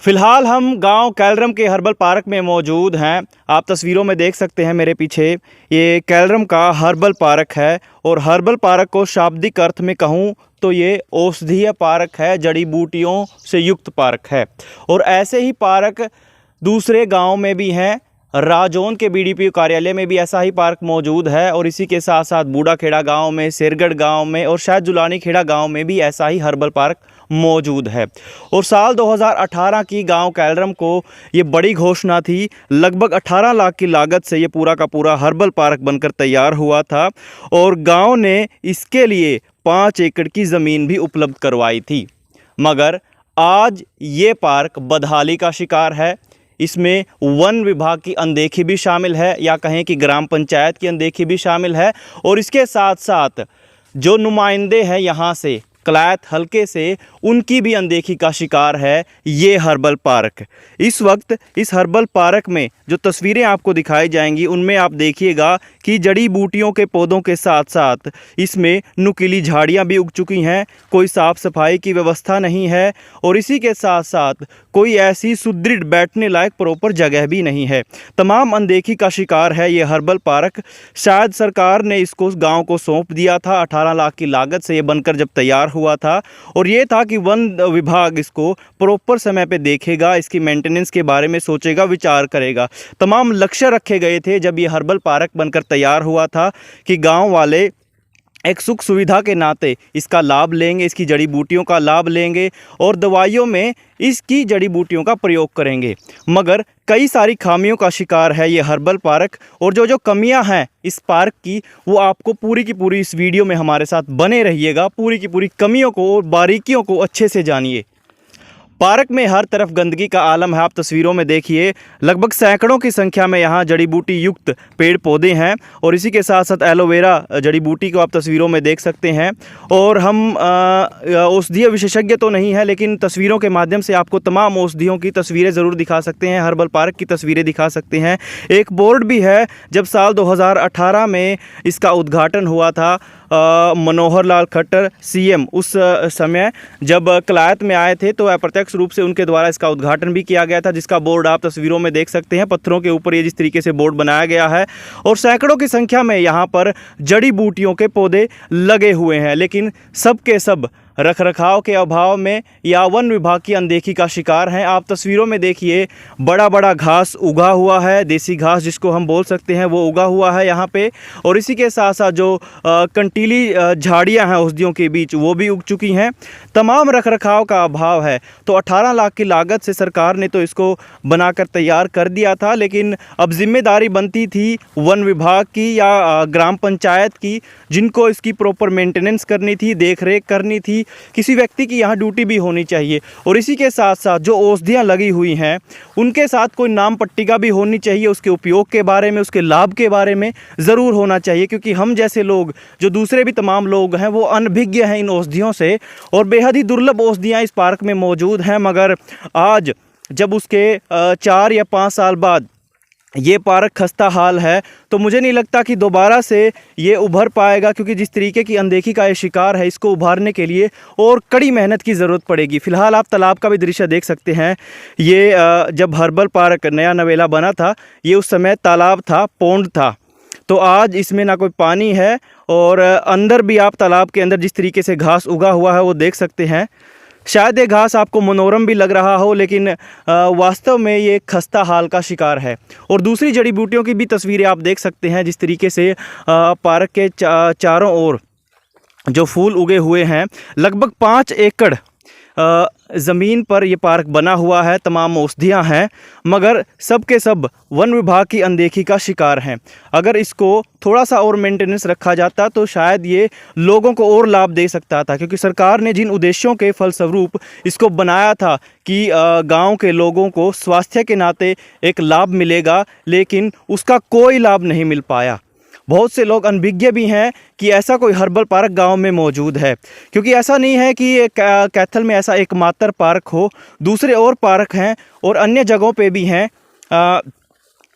फिलहाल हम गांव कैलरम के हर्बल पार्क में मौजूद हैं। आप तस्वीरों में देख सकते हैं मेरे पीछे, ये कैलरम का हर्बल पार्क है। और हर्बल पार्क को शाब्दिक अर्थ में कहूँ तो ये औषधीय पार्क है, जड़ी बूटियों से युक्त पार्क है। और ऐसे ही पार्क दूसरे गांव में भी हैं। राजौंद के बीडीपीओ कार्यालय में भी ऐसा ही पार्क मौजूद है, और इसी के साथ साथ बूढ़ाखेड़ा गांव में, शेरगढ़ गांव में और शायद जुलानी खेड़ा गांव में भी ऐसा ही हर्बल पार्क मौजूद है। और साल 2018 की गांव कैलरम को ये बड़ी घोषणा थी। लगभग 18 लाख की लागत से ये पूरा का पूरा हर्बल पार्क बनकर तैयार हुआ था, और गांव ने इसके लिए 5 एकड़ की ज़मीन भी उपलब्ध करवाई थी। मगर आज ये पार्क बदहाली का शिकार है। इसमें वन विभाग की अनदेखी भी शामिल है, या कहें कि ग्राम पंचायत की अनदेखी भी शामिल है। और इसके साथ साथ जो नुमाइंदे हैं यहाँ से कलायत हल्के से, उनकी भी अनदेखी का शिकार है ये हर्बल पार्क। इस वक्त इस हर्बल पार्क में जो तस्वीरें आपको दिखाई जाएंगी उनमें आप देखिएगा कि जड़ी बूटियों के पौधों के साथ साथ इसमें नुकीली झाड़ियां भी उग चुकी हैं। कोई साफ़ सफाई की व्यवस्था नहीं है, और इसी के साथ साथ कोई ऐसी सुदृढ़ बैठने लायक प्रॉपर जगह भी नहीं है। तमाम अनदेखी का शिकार है ये हर्बल पार्क। शायद सरकार ने इसको गाँव को सौंप दिया था 18 लाख की लागत से ये बनकर जब तैयार हुआ था, और ये था कि वन विभाग इसको प्रॉपर समय पे देखेगा, इसकी मेंटेनेंस के बारे में सोचेगा, विचार करेगा। तमाम लक्ष्य रखे गए थे जब ये हर्बल पार्क बनकर तैयार हुआ था कि गांव वाले एक सुख सुविधा के नाते इसका लाभ लेंगे, इसकी जड़ी बूटियों का लाभ लेंगे और दवाइयों में इसकी जड़ी बूटियों का प्रयोग करेंगे। मगर कई सारी खामियों का शिकार है ये हर्बल पार्क, और जो कमियां हैं इस पार्क की वो आपको पूरी की पूरी इस वीडियो में हमारे साथ बने रहिएगा। पूरी की पूरी कमियों को और बारीकियों को अच्छे से जानिए। पार्क में हर तरफ गंदगी का आलम है। आप तस्वीरों में देखिए, लगभग सैकड़ों की संख्या में यहाँ जड़ी बूटी युक्त पेड़ पौधे हैं, और इसी के साथ साथ एलोवेरा जड़ी बूटी को आप तस्वीरों में देख सकते हैं। और हम औषधीय विशेषज्ञ तो नहीं है, लेकिन तस्वीरों के माध्यम से आपको तमाम औषधियों की तस्वीरें ज़रूर दिखा सकते हैं, हर्बल पार्क की तस्वीरें दिखा सकते हैं। एक बोर्ड भी है। जब साल 2018 में इसका उद्घाटन हुआ था, मनोहर लाल खट्टर सीएम उस समय जब कलायत में आए थे, तो अप्रत्यक्ष रूप से उनके द्वारा इसका उद्घाटन भी किया गया था, जिसका बोर्ड आप तस्वीरों में देख सकते हैं। पत्थरों के ऊपर ये जिस तरीके से बोर्ड बनाया गया है, और सैकड़ों की संख्या में यहाँ पर जड़ी बूटियों के पौधे लगे हुए हैं, लेकिन सब के सब रखरखाव के अभाव में या वन विभाग की अनदेखी का शिकार हैं। आप तस्वीरों में देखिए, बड़ा बड़ा घास उगा हुआ है, देसी घास जिसको हम बोल सकते हैं, वो उगा हुआ है यहाँ पे। और इसी के साथ साथ जो कंटीली झाड़ियाँ हैं औषधियों के बीच, वो भी उग चुकी हैं। तमाम रखरखाव का अभाव है। तो 18 लाख की लागत से सरकार ने तो इसको बनाकर तैयार कर दिया था, लेकिन अब जिम्मेदारी बनती थी वन विभाग की या ग्राम पंचायत की, जिनको इसकी प्रॉपर मेंटेनेंस करनी थी, देख रेख करनी थी। किसी व्यक्ति की यहाँ ड्यूटी भी होनी चाहिए। और इसी के साथ साथ जो औषधियाँ लगी हुई हैं उनके साथ कोई नाम पट्टिका भी होनी चाहिए, उसके उपयोग के बारे में, उसके लाभ के बारे में ज़रूर होना चाहिए। क्योंकि हम जैसे लोग, जो दूसरे भी तमाम लोग हैं, वो अनभिज्ञ हैं इन औषधियों से, और बेहद ही दुर्लभ औषधियाँ इस पार्क में मौजूद हैं। मगर आज जब उसके 4 या 5 साल बाद ये पार्क खस्ता हाल है, तो मुझे नहीं लगता कि दोबारा से ये उभर पाएगा। क्योंकि जिस तरीके की अनदेखी का ये शिकार है, इसको उभारने के लिए और कड़ी मेहनत की ज़रूरत पड़ेगी। फ़िलहाल आप तालाब का भी दृश्य देख सकते हैं। ये जब हर्बल पार्क नया नवेला बना था, ये उस समय तालाब था, पौंड था। तो आज इसमें ना कोई पानी है, और अंदर भी आप तालाब के अंदर जिस तरीके से घास उगा हुआ है वो देख सकते हैं। शायद ये घास आपको मनोरम भी लग रहा हो, लेकिन वास्तव में ये खस्ता हाल का शिकार है। और दूसरी जड़ी बूटियों की भी तस्वीरें आप देख सकते हैं, जिस तरीके से पार्क के चारों ओर जो फूल उगे हुए हैं। लगभग 5 एकड़ ज़मीन पर यह पार्क बना हुआ है, तमाम औषधियाँ हैं, मगर सब के सब वन विभाग की अनदेखी का शिकार हैं। अगर इसको थोड़ा सा और मेंटेनेंस रखा जाता तो शायद ये लोगों को और लाभ दे सकता था। क्योंकि सरकार ने जिन उद्देश्यों के फलस्वरूप इसको बनाया था कि गांव के लोगों को स्वास्थ्य के नाते एक लाभ मिलेगा, लेकिन उसका कोई लाभ नहीं मिल पाया। बहुत से लोग अनभिज्ञ भी हैं कि ऐसा कोई हर्बल पार्क गांव में मौजूद है। क्योंकि ऐसा नहीं है कि कैथल में ऐसा एकमात्र पार्क हो, दूसरे और पार्क हैं और अन्य जगहों पे भी हैं।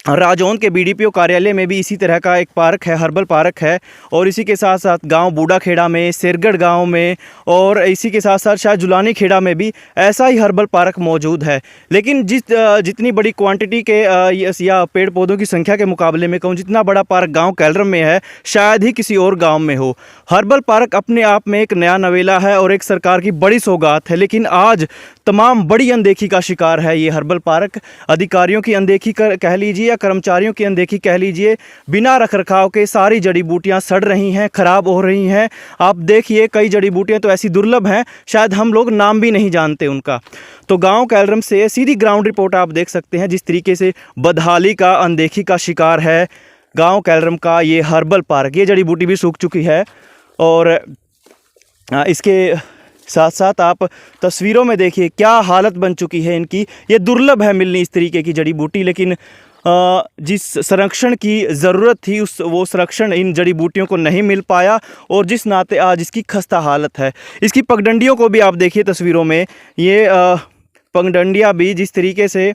राजौंद के बीडीपीओ कार्यालय में भी इसी तरह का एक पार्क है, हर्बल पार्क है। और इसी के साथ साथ गांव बूढ़ा खेड़ा में, सिरगढ़ गांव में और इसी के साथ साथ शायद जुलानी खेड़ा में भी ऐसा ही हर्बल पार्क मौजूद है। लेकिन जितनी बड़ी क्वांटिटी के या पेड़ पौधों की संख्या के मुकाबले में कहूँ, जितना बड़ा पार्क गाँव कैलरम में है शायद ही किसी और गाँव में हो। हर्बल पार्क अपने आप में एक नया नवेला है और एक सरकार की बड़ी सौगात है, लेकिन आज तमाम बड़ी अनदेखी का शिकार है ये हर्बल पार्क। अधिकारियों की अनदेखी कह लीजिए, कर्मचारियों की अनदेखी कह लीजिए, बिना रखरखाव के सारी जड़ी बूटियां सड़ रही हैं, खराब हो रही हैं। आप देखिए कई जड़ी बूटियां तो ऐसी दुर्लभ हैं शायद हम लोग नाम भी नहीं जानते उनका। तो गांव कैलरम से सीधी ग्राउंड रिपोर्ट आप देख सकते हैं, जिस तरीके से बदहाली का, अनदेखी का शिकार है गांव कैलरम का ये हर्बल पार्क। ये जड़ी बूटी भी सूख चुकी है और इसके साथ साथ आप तस्वीरों में देखिए क्या हालत बन चुकी है इनकी। ये दुर्लभ है मिलनी इस तरीके की जड़ी बूटी, लेकिन जिस संरक्षण की ज़रूरत थी वो संरक्षण इन जड़ी बूटियों को नहीं मिल पाया और जिस नाते आज इसकी खस्ता हालत है। इसकी पगडंडियों को भी आप देखिए तस्वीरों में, ये पगडंडियाँ भी जिस तरीके से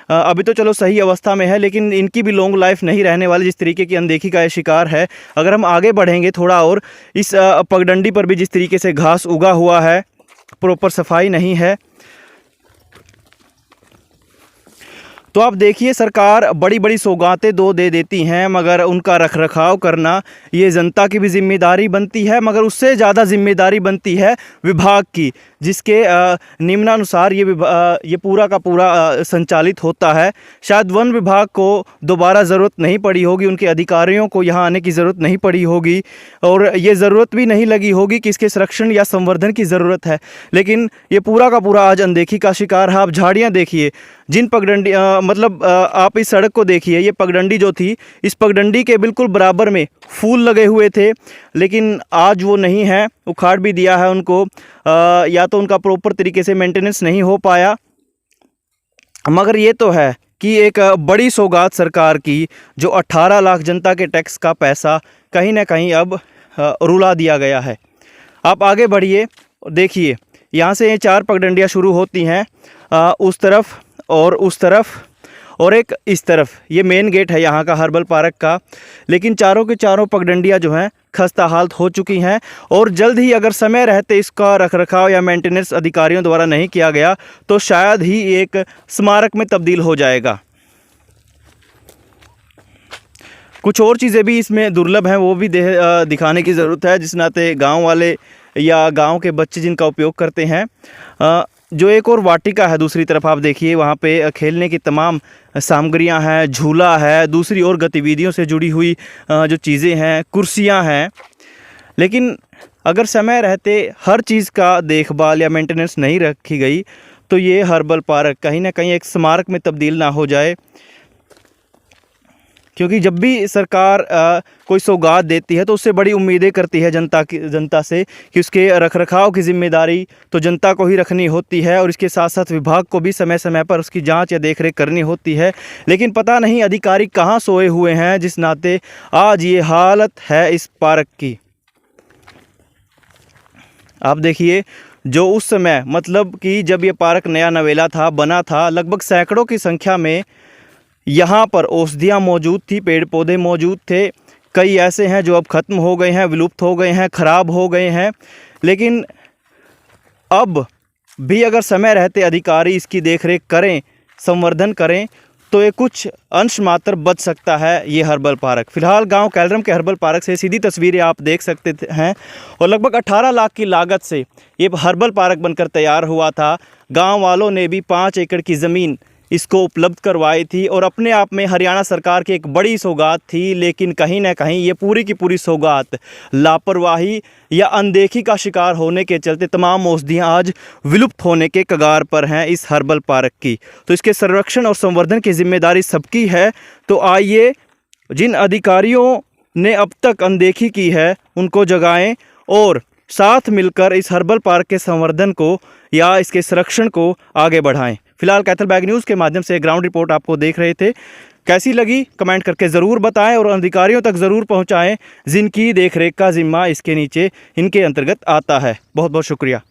अभी तो चलो सही अवस्था में है, लेकिन इनकी भी लॉन्ग लाइफ नहीं रहने वाली, जिस तरीके की अनदेखी का ये शिकार है। अगर हम आगे बढ़ेंगे थोड़ा और, इस पगडंडी पर भी जिस तरीके से घास उगा हुआ है, प्रॉपर सफाई नहीं है। तो आप देखिए सरकार बड़ी बड़ी सौगातें दे देती हैं, मगर उनका रखरखाव करना ये जनता की भी जिम्मेदारी बनती है, मगर उससे ज़्यादा जिम्मेदारी बनती है विभाग की, जिसके निम्नानुसार ये पूरा का पूरा संचालित होता है। शायद वन विभाग को दोबारा ज़रूरत नहीं पड़ी होगी, उनके अधिकारियों को यहाँ आने की ज़रूरत नहीं पड़ी होगी और ये ज़रूरत भी नहीं लगी होगी कि इसके संरक्षण या संवर्धन की ज़रूरत है, लेकिन ये पूरा का पूरा आज अनदेखी का शिकार है। आप झाड़ियाँ देखिए, जिन पगडंडी मतलब आप इस सड़क को देखिए, ये पगडंडी जो थी, इस पगडंडी के बिल्कुल बराबर में फूल लगे हुए थे, लेकिन आज वो नहीं है, उखाड़ भी दिया है उनको, या तो उनका प्रॉपर तरीके से मेंटेनेंस नहीं हो पाया। मगर ये तो है कि एक बड़ी सौगात सरकार की, जो 18 लाख जनता के टैक्स का पैसा कहीं ना कहीं अब रुला दिया गया है। आप आगे बढ़िए, देखिए यहाँ से ये 4 पगडंडियाँ शुरू होती हैं, उस तरफ और उस तरफ और एक इस तरफ। ये मेन गेट है यहाँ का हर्बल पार्क का, लेकिन चारों के चारों पगडंडियाँ जो हैं खस्ता हालत हो चुकी हैं और जल्द ही अगर समय रहते इसका रखरखाव या मेंटेनेंस अधिकारियों द्वारा नहीं किया गया तो शायद ही एक स्मारक में तब्दील हो जाएगा। कुछ और चीज़ें भी इसमें दुर्लभ हैं, वो भी दिखाने की ज़रूरत है, जिस नाते गाँव वाले या गाँव के बच्चे जिनका उपयोग करते हैं। जो एक और वाटिका है दूसरी तरफ, आप देखिए वहाँ पे खेलने की तमाम सामग्रियाँ हैं, झूला है, दूसरी और गतिविधियों से जुड़ी हुई जो चीज़ें हैं, कुर्सियाँ हैं। लेकिन अगर समय रहते हर चीज़ का देखभाल या मेंटेनेंस नहीं रखी गई तो ये हर्बल पार्क कहीं ना कहीं एक स्मारक में तब्दील ना हो जाए। क्योंकि जब भी सरकार कोई सौगात देती है तो उससे बड़ी उम्मीदें करती है जनता से कि उसके रखरखाव की जिम्मेदारी तो जनता को ही रखनी होती है और इसके साथ साथ विभाग को भी समय समय पर उसकी जांच या देखरेख करनी होती है। लेकिन पता नहीं अधिकारी कहाँ सोए हुए हैं, जिस नाते आज ये हालत है इस पार्क की। आप देखिए, जो उस समय मतलब कि जब ये पार्क नया नवेला था, बना था, लगभग सैकड़ों की संख्या में यहाँ पर औषधियाँ मौजूद थी, पेड़ पौधे मौजूद थे। कई ऐसे हैं जो अब ख़त्म हो गए हैं, विलुप्त हो गए हैं, ख़राब हो गए हैं। लेकिन अब भी अगर समय रहते अधिकारी इसकी देखरेख करें, संवर्धन करें तो ये कुछ अंश मात्र बच सकता है ये हर्बल पार्क। फ़िलहाल गांव कैलरम के हर्बल पार्क से सीधी तस्वीरें आप देख सकते हैं और लगभग 18 लाख की लागत से ये हर्बल पार्क बनकर तैयार हुआ था। गांव वालों ने भी 5 एकड़ की ज़मीन इसको उपलब्ध करवाई थी और अपने आप में हरियाणा सरकार की एक बड़ी सौगात थी। लेकिन कहीं ना कहीं ये पूरी की पूरी सौगात लापरवाही या अनदेखी का शिकार होने के चलते तमाम औषधियाँ आज विलुप्त होने के कगार पर हैं इस हर्बल पार्क की। तो इसके संरक्षण और संवर्धन की जिम्मेदारी सबकी है। तो आइए, जिन अधिकारियों ने अब तक अनदेखी की है उनको जगाएं और साथ मिलकर इस हर्बल पार्क के संवर्धन को या इसके संरक्षण को आगे बढ़ाएं। फिलहाल कैथल बैग न्यूज़ के माध्यम से ग्राउंड रिपोर्ट आपको देख रहे थे। कैसी लगी कमेंट करके ज़रूर बताएं और अधिकारियों तक ज़रूर पहुंचाएं जिनकी देखरेख का जिम्मा इसके नीचे इनके अंतर्गत आता है। बहुत बहुत शुक्रिया।